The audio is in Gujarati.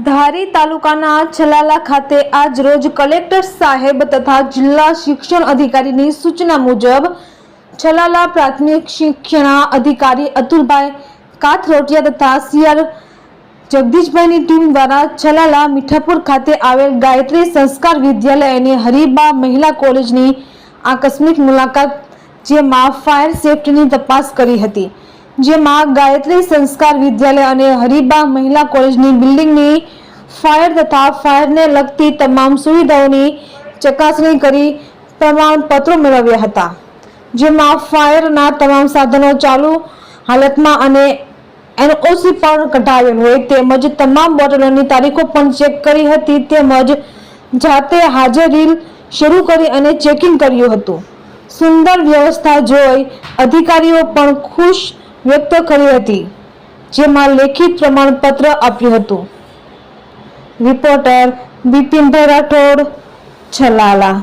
ધારી તાલુકાના છલાલા ખાતે આજ રોજ કલેક્ટર સાહેબ તથા જિલ્લા શિક્ષણ અધિકારીની સૂચના મુજબ છલાલા પ્રાથમિક શિક્ષણ અધિકારી અતુલભાઈ કાથરોટિયા તથા સીઆર જગદીશભાઈની ટીમ દ્વારા છલાલા મીઠાપુર ખાતે આવેલ ગાયત્રી સંસ્કાર વિદ્યાલય અને હરિબા મહિલા કોલેજની આકસ્મિક મુલાકાત, જેમાં ફાયર સેફટીની તપાસ કરી હતી, જેમાં ગાયત્રી સંસ્કાર વિદ્યાલય અને હરિબા મહિલા કોલેજની બિલ્ડિંગની ફાયર તથા ફાયરને લગતી તમામ સુવિધાઓની ચકાસણી કરી પ્રમાણપત્રો મેળવ્યા હતા, જેમાં ફાયરના તમામ સાધનો ચાલુ હાલતમાં અને એનઓસી પણ કઢાવેલ હોય તેમજ તમામ બોટલોની તારીખો પણ ચેક કરી હતી, તેમજ જાતે હાજરી શરૂ કરી અને ચેકિંગ કર્યું હતું। સુંદર વ્યવસ્થા જોઈ અધિકારીઓ પણ ખુશ વ્યક્ત કરી હતી, જેમાં લેખિત પ્રમાણપત્ર આપ્યું હતું। રિપોર્ટર બિપિનભાઈ રાઠોડ, છલાલા।